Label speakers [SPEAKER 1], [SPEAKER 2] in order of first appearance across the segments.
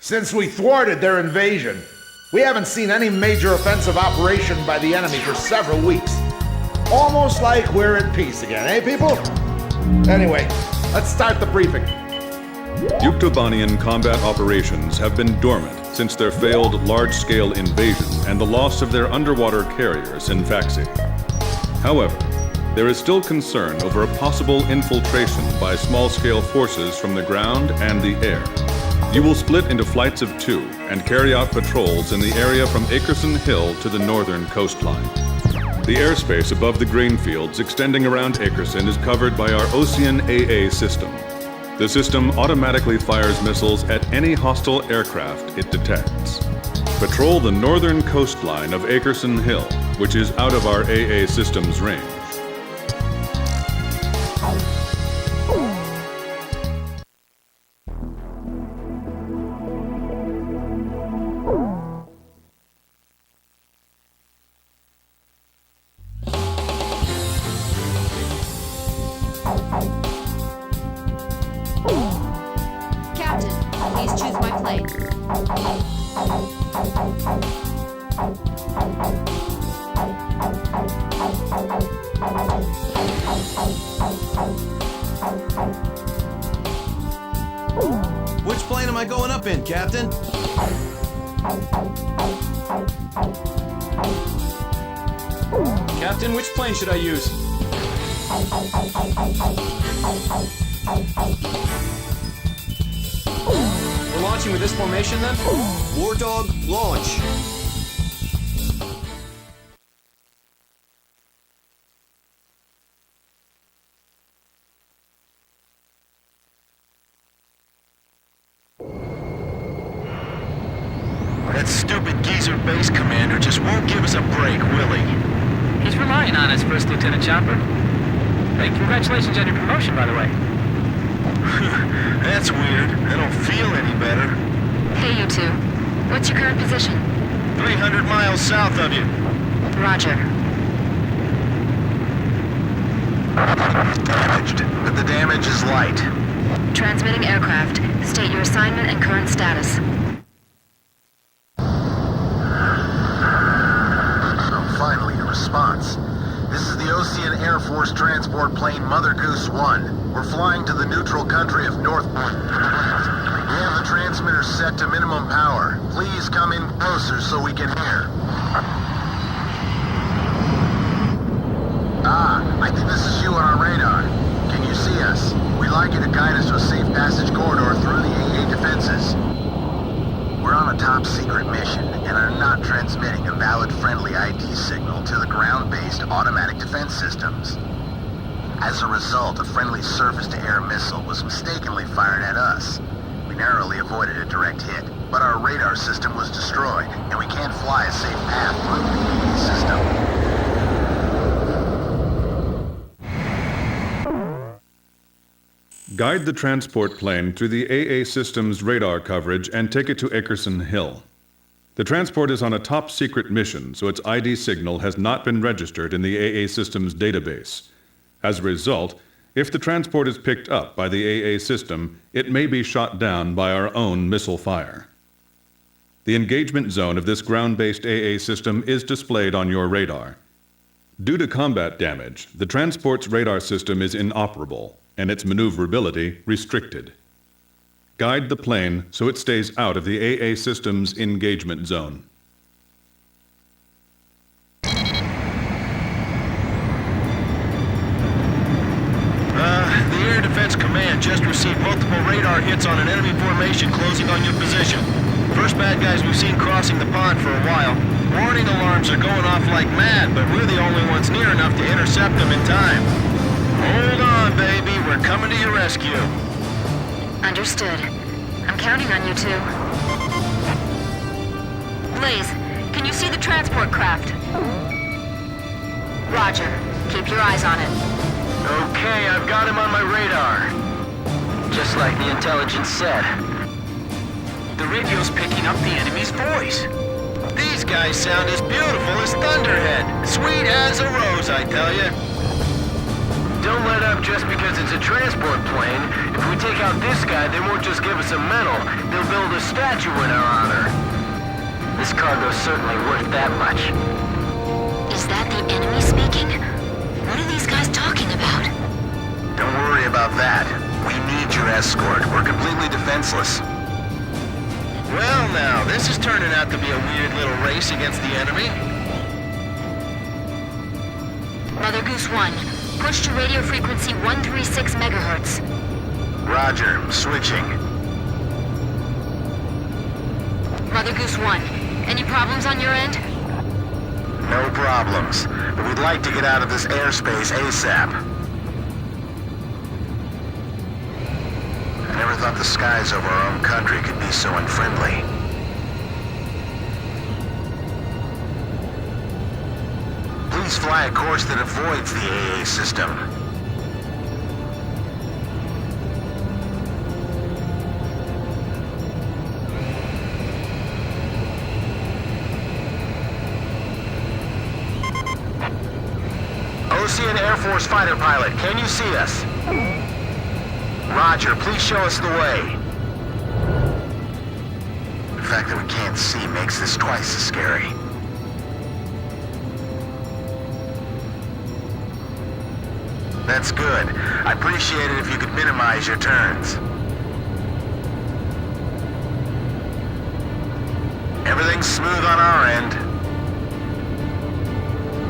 [SPEAKER 1] Since we thwarted their invasion, we haven't seen any major offensive operation by the enemy for several weeks. Almost like we're at peace again, eh, people? Anyway, let's start the briefing.
[SPEAKER 2] Yuktobanian combat operations have been dormant since their failed large-scale invasion and the loss of their underwater carrier, Sinfaxi. However, there is still concern over a possible infiltration by small-scale forces from the ground and the air. You will split into flights of 2 and carry out patrols in the area from Akerson Hill to the northern coastline. The airspace above the grain fields extending around Akerson is covered by our Ocean AA system. The system automatically fires missiles at any hostile aircraft it detects. Patrol the northern coastline of Akerson Hill, which is out of our AA system's range.
[SPEAKER 3] Please choose my plane.
[SPEAKER 4] Which plane am I going up in, Captain?
[SPEAKER 5] Captain, which plane should I use? We're launching with this formation then?
[SPEAKER 4] War Dog, launch.
[SPEAKER 6] That stupid geezer base commander just won't give us a break, will he?
[SPEAKER 7] He's relying on us, First Lieutenant Chopper. Hey, congratulations on your promotion, by the way.
[SPEAKER 6] That's weird. I don't feel any better.
[SPEAKER 3] Hey, you two. What's your current position?
[SPEAKER 6] 300 miles south of you.
[SPEAKER 3] Roger.
[SPEAKER 6] Damaged, but the damage is light.
[SPEAKER 3] Transmitting aircraft. State your assignment and current status.
[SPEAKER 8] Finally, a response. This is the Ocean Air Force transport plane Mother Goose 1. We're flying to the neutral country of North. We have the transmitter set to minimum power. Please come in closer so we can hear. I think this is you on our radar. Can you see us? We'd like you to guide us to a safe passage corridor through the AA defenses. We're on a top-secret mission and are not transmitting a valid friendly ID signal to the ground-based automatic defense systems. As a result, a friendly surface-to-air missile was mistakenly fired at us. We narrowly avoided a direct hit, but our radar system was destroyed, and we can't fly a safe path through the AA system.
[SPEAKER 2] Guide the transport plane through the AA system's radar coverage and take it to Akerson Hill. The transport is on a top-secret mission, so its ID signal has not been registered in the AA system's database. As a result, if the transport is picked up by the AA system, it may be shot down by our own missile fire. The engagement zone of this ground-based AA system is displayed on your radar. Due to combat damage, the transport's radar system is inoperable, and its maneuverability restricted. Guide the plane so it stays out of the AA system's engagement zone.
[SPEAKER 6] The Air Defense Command just received multiple radar hits on an enemy formation closing on your position. First bad guys we've seen crossing the pond for a while. Warning alarms are going off like mad, but we're the only ones near enough to intercept them in time. Hold on, baby. We're coming to your rescue.
[SPEAKER 3] Understood. I'm counting on you two. Blaze, can you see the transport craft? Roger. Keep your eyes on it.
[SPEAKER 6] Okay, I've got him on my radar.
[SPEAKER 7] Just like the intelligence said. The radio's picking up the enemy's voice.
[SPEAKER 6] These guys sound as beautiful as Thunderhead. Sweet as a rose, I tell you.
[SPEAKER 7] Don't let up just because it's a transport plane. If we take out this guy, they won't just give us a medal. They'll build a statue in our honor. This cargo's certainly worth that much.
[SPEAKER 3] Is that the enemy speaking? What are these guys talking about?
[SPEAKER 8] Don't worry about that. We need your escort. We're completely defenseless.
[SPEAKER 6] Well now, this is turning out to be a weird little race against the enemy.
[SPEAKER 3] Mother Goose 1, push to radio frequency 136 megahertz.
[SPEAKER 8] Roger, switching.
[SPEAKER 3] Mother Goose 1, any problems on your end?
[SPEAKER 8] No problems. But we'd like to get out of this airspace ASAP. I never thought the skies over our own country could be so unfriendly. Please fly a course that avoids the AA system. Ocean Air Force fighter pilot, can you see us? Roger, please show us the way. The fact that we can't see makes this twice as scary. That's good. I'd appreciate it if you could minimize your turns. Everything's smooth on our end.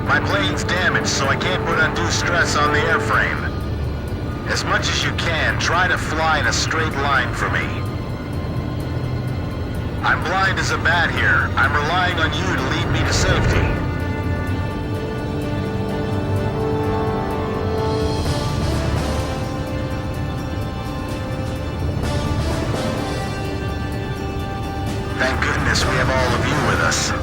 [SPEAKER 8] My plane's damaged, so I can't put undue stress on the airframe. As much as you can, try to fly in a straight line for me. I'm blind as a bat here. I'm relying on you to lead me to safety. Thank goodness we have all of you with us.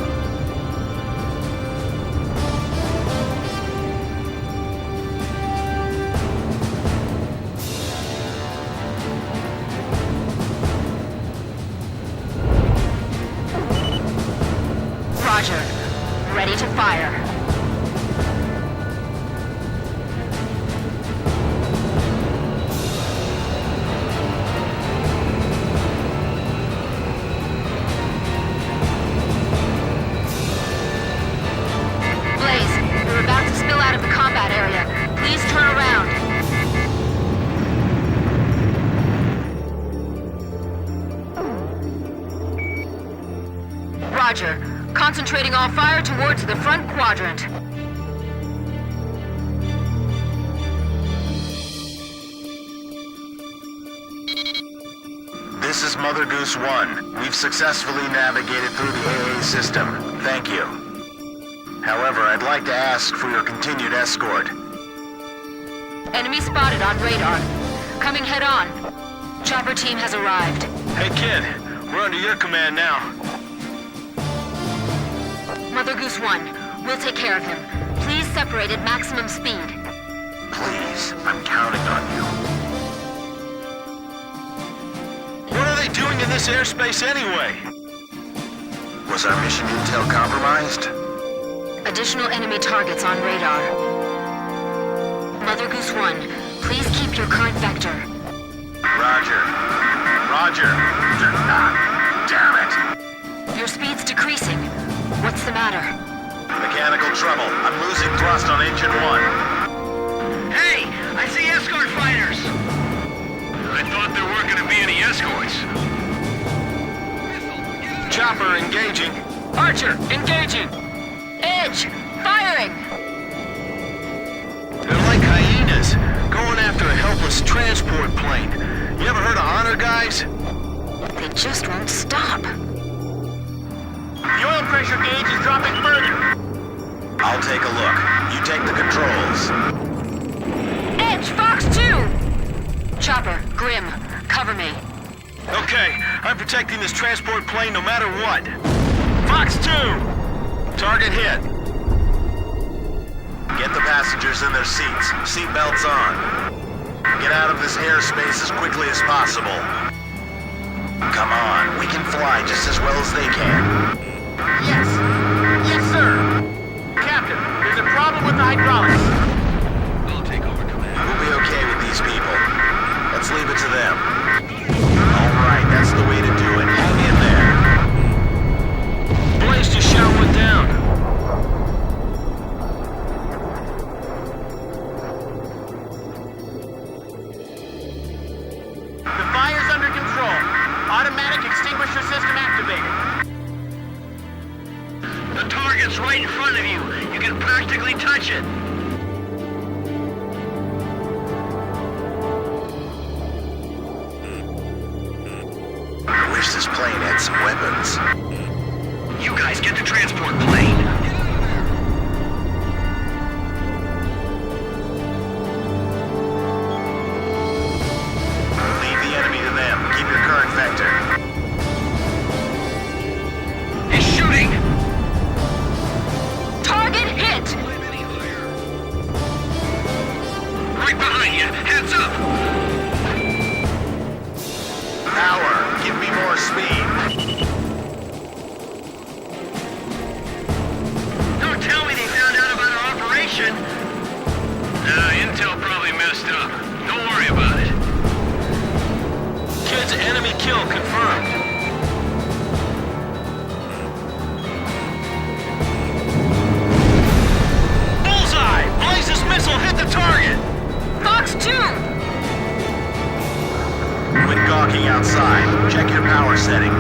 [SPEAKER 3] Roger. Ready to fire. Blaze, we're about to spill out of the combat area. Please turn around. Roger. Concentrating all fire towards the front quadrant.
[SPEAKER 8] This is Mother Goose 1. We've successfully navigated through the AA system. Thank you. However, I'd like to ask for your continued escort.
[SPEAKER 3] Enemy spotted on radar. Coming head on. Chopper team has arrived.
[SPEAKER 6] Hey kid, we're under your command now.
[SPEAKER 3] Mother Goose 1, we'll take care of him. Please separate at maximum speed.
[SPEAKER 8] Please, I'm counting on you.
[SPEAKER 6] What are they doing in this airspace anyway?
[SPEAKER 8] Was our mission intel compromised?
[SPEAKER 3] Additional enemy targets on radar. Mother Goose 1, please keep your current vector.
[SPEAKER 8] Roger. Roger. Damn it.
[SPEAKER 3] Your speed's decreasing. What's the matter?
[SPEAKER 8] Mechanical trouble. I'm losing thrust on engine 1.
[SPEAKER 6] Hey, I see escort fighters. I thought there weren't going to be any escorts. Chopper engaging.
[SPEAKER 3] Archer, engaging! Edge, firing!
[SPEAKER 6] They're like hyenas, going after a helpless transport plane. You ever heard of honor, guys?
[SPEAKER 3] They just won't stop.
[SPEAKER 6] The oil pressure gauge is dropping further.
[SPEAKER 8] I'll take a look. You take the controls.
[SPEAKER 3] Edge, Fox 2! Chopper, Grim, cover me.
[SPEAKER 6] Okay, I'm protecting this transport plane no matter what. Fox 2! Target hit.
[SPEAKER 8] Get the passengers in their seats. Seatbelts on. Get out of this airspace as quickly as possible. Come on, we can fly just as well as they can.
[SPEAKER 6] Yes! Yes, sir! Captain, there's a problem with the hydraulics. I'll take over command.
[SPEAKER 8] Let's leave it to them. All right, that's the way to do it. Hang in there.
[SPEAKER 6] Blaze just shot one down.
[SPEAKER 7] The fire's under control. Automatic extinguisher system activated.
[SPEAKER 6] The target's right in front of you. You can practically touch it.
[SPEAKER 8] I wish this plane had some weapons.
[SPEAKER 6] You guys get the transport plane.
[SPEAKER 8] Leave the enemy to them. Keep your current vector.
[SPEAKER 6] He's shooting!
[SPEAKER 3] Target hit!
[SPEAKER 6] Right behind you! Heads up!
[SPEAKER 8] Power, give me more speed.
[SPEAKER 6] Don't tell me they found out about our operation! Intel probably messed up. Don't worry about it. Kids, enemy kill confirmed. Bullseye! Blaze's missile hit the target!
[SPEAKER 3] Fox 2!
[SPEAKER 8] Quit gawking outside. Check your power setting.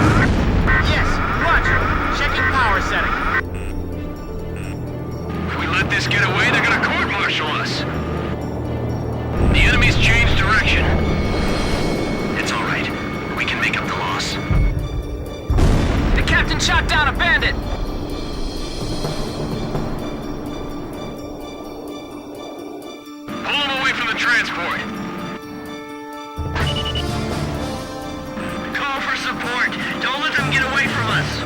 [SPEAKER 7] Yes, roger. Checking power setting.
[SPEAKER 6] If we let this get away, they're gonna court-martial us. The enemy's changed direction. It's all right. We can make up the loss.
[SPEAKER 5] The captain shot down a bandit!
[SPEAKER 6] Pull them away from the transport. Call for support. Don't let them get away from us.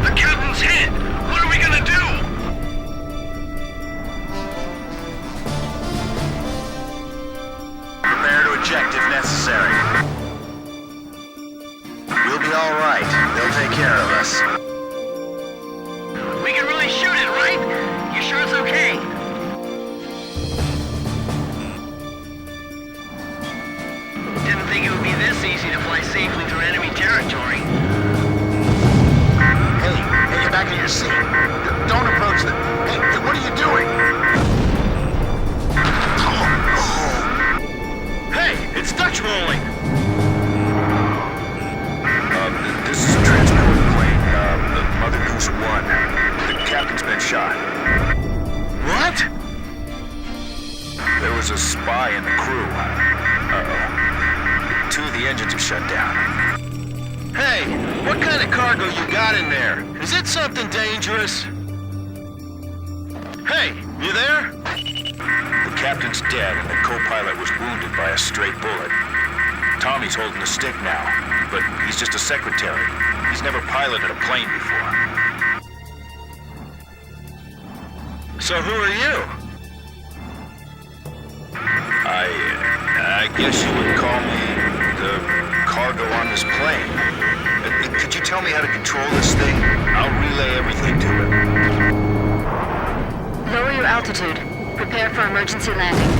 [SPEAKER 6] The captain's hit. What are we gonna do?
[SPEAKER 8] Prepare to eject if necessary. We'll be all right. They'll take care of us.
[SPEAKER 6] We can really shoot it, right? You sure it's okay? Didn't think it would be this easy to fly safely through enemy territory.
[SPEAKER 8] Hey, get back in your seat. Don't approach them. Hey, what are you doing?
[SPEAKER 6] Hey, it's Dutch rolling!
[SPEAKER 8] This is a transport plane. Mother Goose 1. The captain's been shot.
[SPEAKER 6] What?
[SPEAKER 8] There was a spy in the crew. Two of the engines are shut down.
[SPEAKER 6] Hey, what kind of cargo you got in there? Is it something dangerous? Hey, you there?
[SPEAKER 8] The captain's dead and the co-pilot was wounded by a stray bullet. Tommy's holding the stick now, but he's just a secretary. He's never piloted a plane before.
[SPEAKER 6] So who are you?
[SPEAKER 8] I guess you would call me the cargo on this plane. Could you tell me how to control this thing? I'll relay everything to it.
[SPEAKER 3] Lower your altitude. Prepare for emergency landing.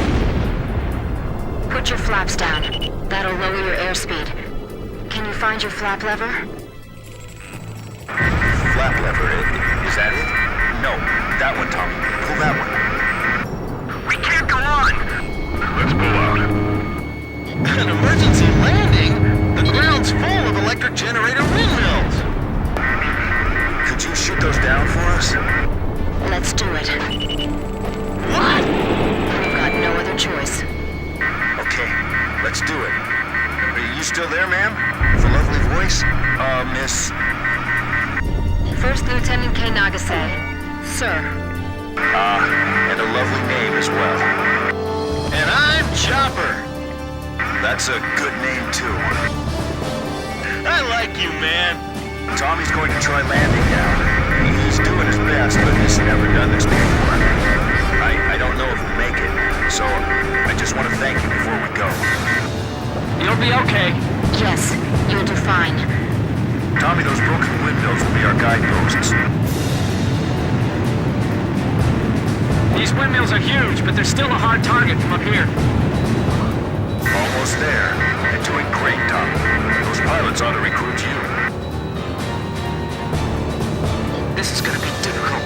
[SPEAKER 3] Put your flaps down. That'll lower your airspeed. Can you find your flap lever?
[SPEAKER 8] Flap lever, is that it? No, that one, Tommy. Pull that one.
[SPEAKER 6] We can't go on! Let's pull out. An emergency landing? The ground's full of electric generator windmills!
[SPEAKER 8] Could you shoot those down for us?
[SPEAKER 3] Let's do it.
[SPEAKER 6] What?
[SPEAKER 3] We've got no other choice.
[SPEAKER 8] Okay, let's do it. Are you still there, ma'am? With a lovely voice? Miss...
[SPEAKER 3] First Lieutenant K. Nagase. Sir.
[SPEAKER 8] and a lovely name as well.
[SPEAKER 6] And I'm Chopper.
[SPEAKER 8] That's a good name, too.
[SPEAKER 6] I like you, man.
[SPEAKER 8] Tommy's going to try landing now. He's doing his best, but he's never done this before. I don't know if we'll make it, so I just want to thank you before we go.
[SPEAKER 5] You'll be okay.
[SPEAKER 3] Yes, you'll do fine.
[SPEAKER 8] Tommy, those broken windmills will be our guideposts.
[SPEAKER 5] These windmills are huge, but they're still a hard target from up here.
[SPEAKER 6] Almost there. You're doing great, Tom. Those pilots ought to recruit you.
[SPEAKER 5] This is gonna be difficult.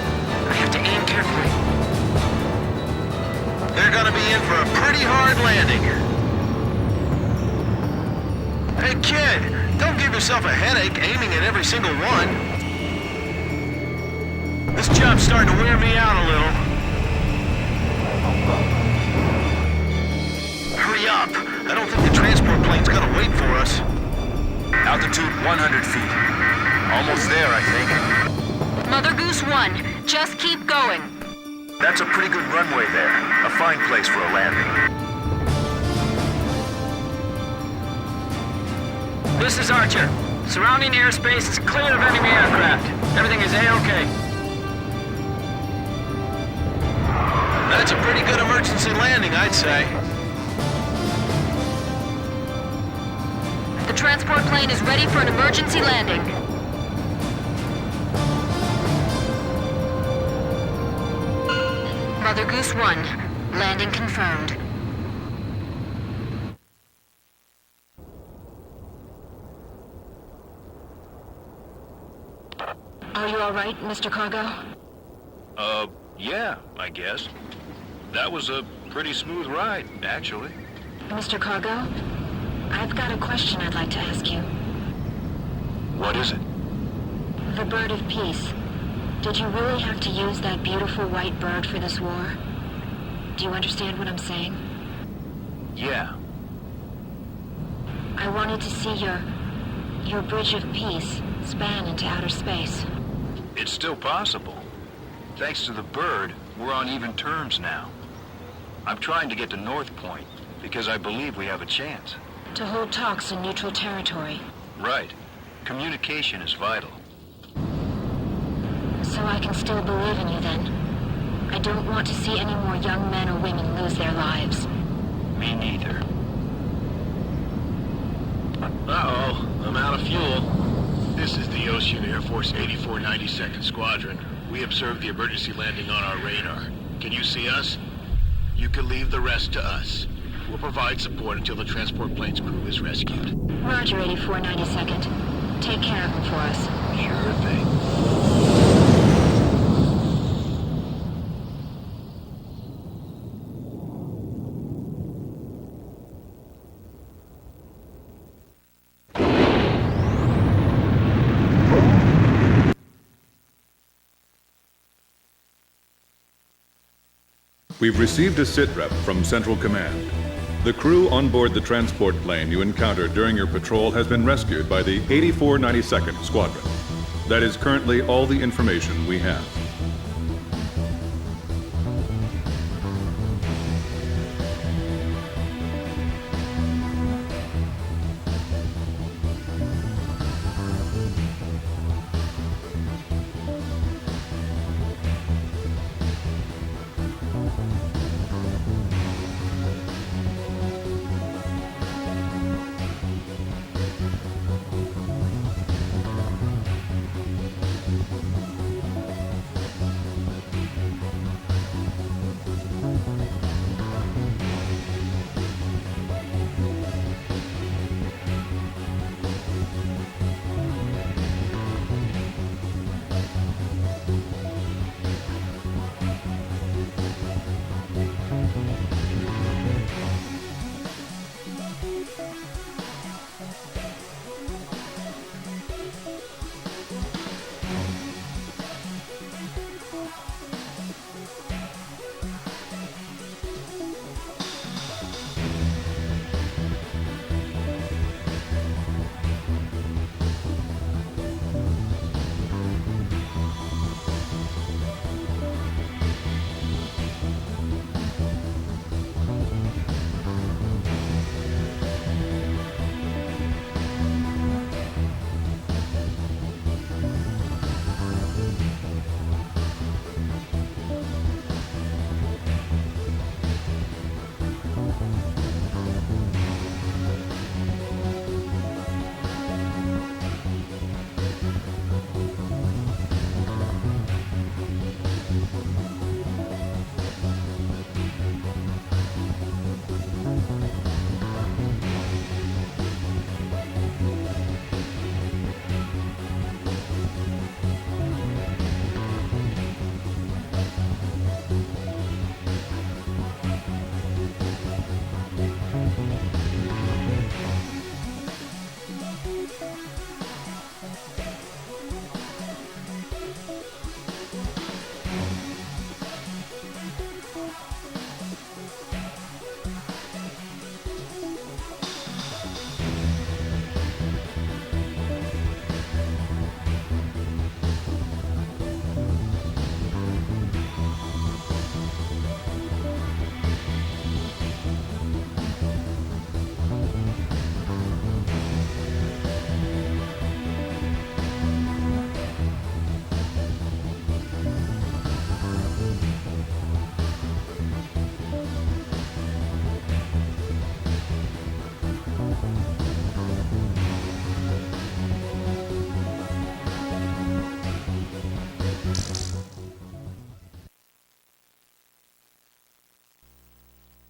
[SPEAKER 5] I have to aim carefully.
[SPEAKER 6] They're gonna be in for a pretty hard landing. Hey, kid, don't give yourself a headache aiming at every single one. This job's starting to wear me out a little. Hurry up! I don't think the transport plane's gonna wait for us. Altitude 100 feet. Almost there, I think.
[SPEAKER 3] Mother Goose 1, just keep going.
[SPEAKER 6] That's a pretty good runway there. A fine place for a landing.
[SPEAKER 5] This is Archer. Surrounding airspace is clear of enemy aircraft. Everything is A-OK.
[SPEAKER 6] That's a pretty good emergency landing, I'd say.
[SPEAKER 3] The transport plane is ready for an emergency landing. Mother Goose 1, landing confirmed. Are you all right, Mr. Cargo?
[SPEAKER 6] Yeah, I guess. That was a pretty smooth ride, actually.
[SPEAKER 3] Mr. Cargo, I've got a question I'd like to ask you.
[SPEAKER 6] What is it?
[SPEAKER 3] The Bird of Peace. Did you really have to use that beautiful white bird for this war? Do you understand what I'm saying?
[SPEAKER 6] Yeah.
[SPEAKER 3] I wanted to see your Bridge of Peace span into outer space.
[SPEAKER 6] It's still possible. Thanks to the bird, we're on even terms now. I'm trying to get to North Point, because I believe we have a chance.
[SPEAKER 3] To hold talks in neutral territory.
[SPEAKER 6] Right. Communication is vital.
[SPEAKER 3] So I can still believe in you then. I don't want to see any more young men or women lose their lives.
[SPEAKER 6] Me neither.
[SPEAKER 9] Uh-oh, I'm out of fuel. This is the Ocean Air Force 8492nd Squadron. We observed the emergency landing on our radar. Can you see us? You can leave the rest to us. We'll provide support until the transport plane's crew is rescued.
[SPEAKER 3] Roger, 8492nd. Take care of him for us.
[SPEAKER 9] Sure thing.
[SPEAKER 2] We've received a sitrep from Central Command. The crew on board the transport plane you encountered during your patrol has been rescued by the 8492nd Squadron. That is currently all the information we have.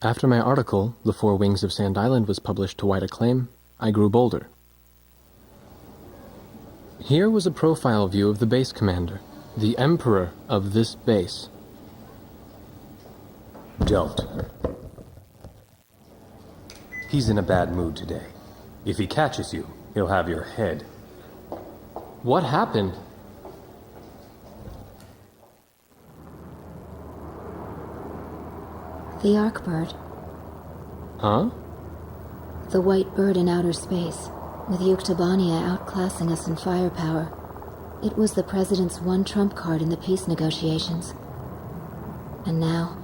[SPEAKER 10] After my article, The Four Wings of Sand Island, was published to wide acclaim, I grew bolder. Here was a profile view of the base commander, the emperor of this base.
[SPEAKER 11] Don't. He's in a bad mood today. If he catches you, he'll have your head.
[SPEAKER 10] What happened?
[SPEAKER 3] The Arkbird.
[SPEAKER 10] Huh?
[SPEAKER 3] The white bird in outer space, with Yuktobania outclassing us in firepower. It was the President's one trump card in the peace negotiations. And now,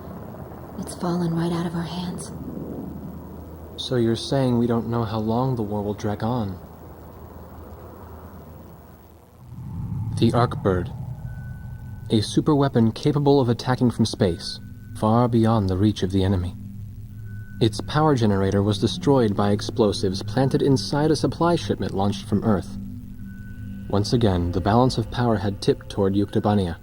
[SPEAKER 3] it's fallen right out of our hands.
[SPEAKER 10] So you're saying we don't know how long the war will drag on? The Arkbird. A superweapon capable of attacking from space, far beyond the reach of the enemy. Its power generator was destroyed by explosives planted inside a supply shipment launched from Earth. Once again, the balance of power had tipped toward Yuktobania.